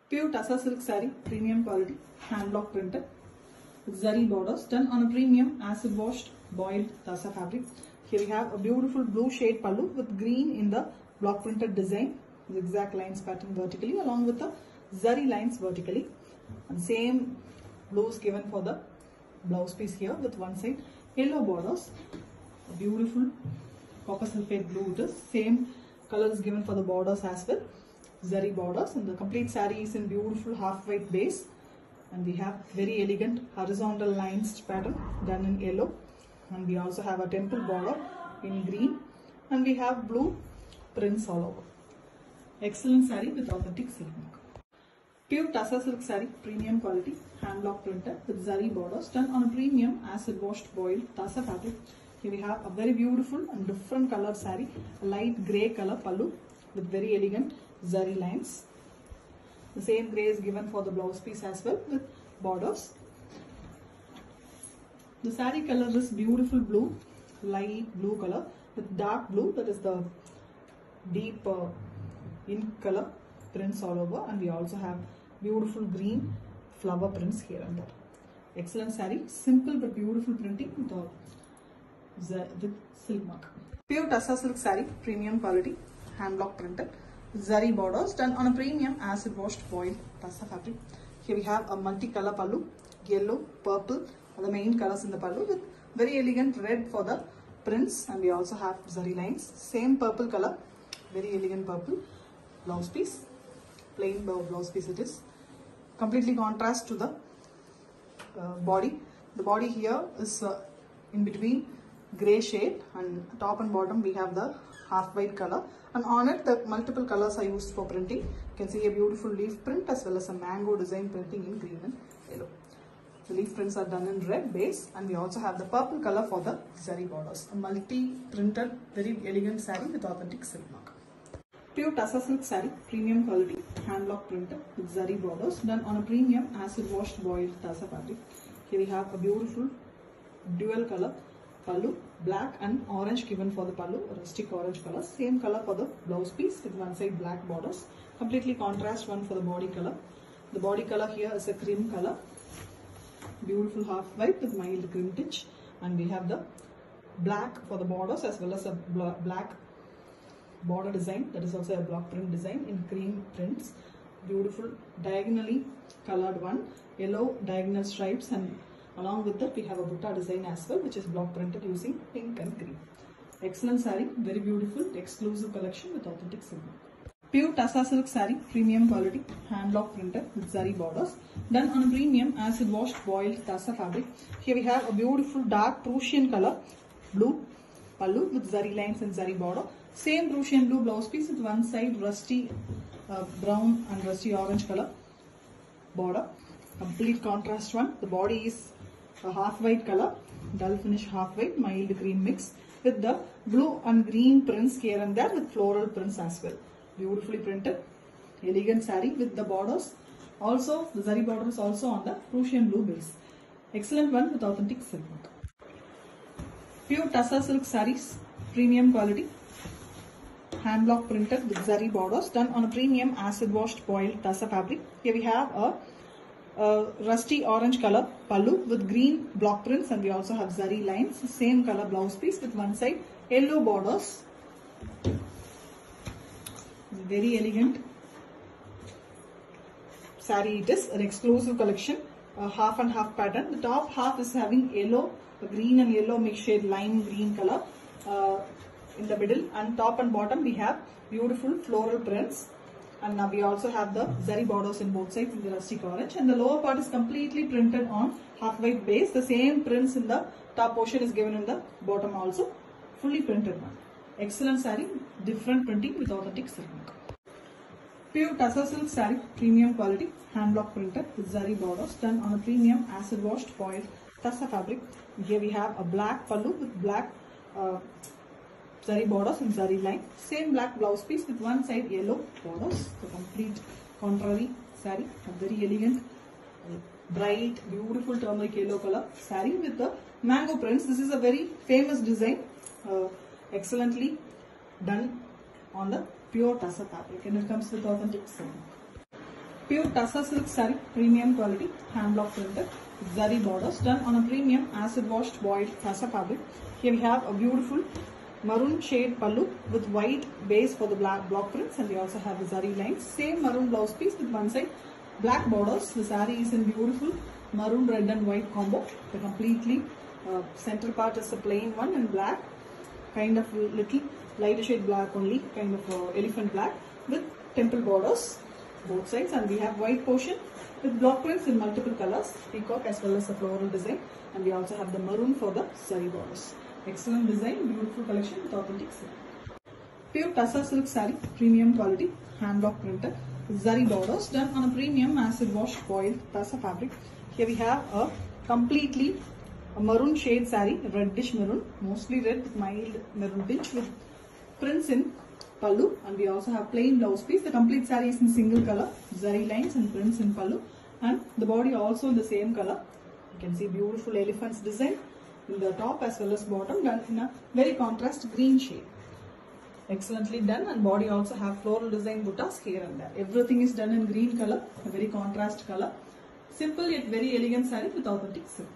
Pure Tassa silk saree, premium quality, hand block printed, with zari borders, done on a premium acid washed boiled Tassa fabric. Here we have a beautiful blue shade pallu with green in the block printed design, zigzag lines pattern vertically along with the zari lines vertically, and same blues given for the blouse piece here with one side yellow borders, a beautiful copper sulphate blue it is, same colors given for the borders as well, zari borders, and the complete saree is in beautiful half white base, and we have very elegant horizontal lines pattern done in yellow, and we also have a temple border in green, and we have blue prints all over. Excellent saree with authentic silk work. Pure Tassa silk saree, premium quality, hand block printed with zari borders, done on a premium acid washed boiled Tassa fabric. Here we have a very beautiful and different color saree, a light grey color pallu with very elegant zari lines. The same grey is given for the blouse piece as well with borders. The saree color is beautiful blue, light blue color with dark blue, that is the deep ink color prints all over, and we also have beautiful green flower prints here and there. Excellent saree, simple but beautiful printing with silk mark. Pure Tassa silk saree, premium quality, hand block printed, zari borders, done on a premium acid washed boiled Tassa fabric. Here we have a multi-color pallu, yellow, purple are the main colors in the pallu with very elegant red for the prints, and we also have zari lines, same purple color, very elegant purple blouse piece, plain blouse piece it is, completely contrast to the body. The body here is in between grey shade, and top and bottom we have the half white color, and on it the multiple colors are used for printing. You can see a beautiful leaf print as well as a mango design printing in green and yellow. The leaf prints are done in red base, and we also have the purple color for the zari borders. A multi-printed, very elegant saree with authentic silk mark. Pure Tassa silk saree, premium quality, hand block printed with zari borders, done on a premium acid washed boiled Tassa fabric. Here we have a beautiful dual color pallu, black and orange given for the pallu, rustic orange color, same color for the blouse piece with one side black borders, completely contrast one for the body color. The body color here is a cream color, beautiful half white with mild cream tinge, and we have the black for the borders as well as a black border design, that is also a block print design in cream prints, beautiful diagonally colored one, yellow diagonal stripes, and along with that we have a butta design as well, which is block printed using pink and green. Excellent saree, very beautiful, exclusive collection with authentic silk. Pure Tassa silk saree, premium quality, hand block printed with zari borders, done on a premium acid washed boiled Tassa fabric. Here we have a beautiful dark Prussian color blue pallu with zari lines and zari border. Same Prussian blue blouse piece with one side rusty brown and rusty orange color border. Complete contrast one. The body is a half white color, dull finish half white, mild green mix with the blue and green prints here and there with floral prints as well. Beautifully printed, elegant saree with the borders. Also, the zari border is also on the Prussian blue base. Excellent one with authentic silk work. Pure Tassa silk sarees, premium quality, hand block printed with zari borders, done on a premium acid washed boiled Tassa fabric. Here we have a rusty orange color pallu with green block prints, and we also have zari lines, same color blouse piece with one side yellow borders. Very elegant saree it is, an exclusive collection, half and half pattern. The top half is having yellow, green and yellow mixed shade lime green color in the middle, and top and bottom we have beautiful floral prints, and now we also have the zari borders in both sides in the rustic orange, and the lower part is completely printed on half white base. The same prints in the top portion is given in the bottom also, fully printed one. Excellent saree, different printing with authentic silk mark. Pure Tassa silk saree, premium quality, hand block printed with zari borders, done on a premium acid washed boiled Tassa fabric. Here we have a black pallu with black zari borders and zari line, same black blouse piece with one side yellow borders. The complete contrary saree, a very elegant, bright, beautiful turmeric yellow color saree with the mango prints. This is a very famous design, excellently done on the pure Tassa fabric, and it comes with authentic silk. Pure Tassa silk saree, premium quality, hand block printed, zari borders, done on a premium acid washed boiled Tassa fabric. Here we have a beautiful maroon shade pallu with white base for the black block prints, and we also have the zari lines. Same maroon blouse piece with one side black borders. The saree is in beautiful maroon, red and white combo. The completely center part is a plain one in black, kind of little lighter shade black only, kind of elephant black with temple borders both sides, and we have white portion with block prints in multiple colors, peacock as well as a floral design, and we also have the maroon for the zari borders. Excellent design, beautiful collection with authentic silk. Pure Tassa silk saree, premium quality, hand block printed, zari borders, done on a premium acid wash boiled Tassa fabric. Here we have a completely maroon shade saree, reddish maroon, mostly red with mild maroon tinge with prints in pallu, and we also have plain blouse piece. The complete saree is in single color, zari lines and prints in pallu, and the body also in the same color. You can see beautiful elephants design in the top as well as bottom, done in a very contrast green shade. Excellently done, and body also have floral design buttas here and there. Everything is done in green color, a very contrast color. Simple yet very elegant saree with authentic silk.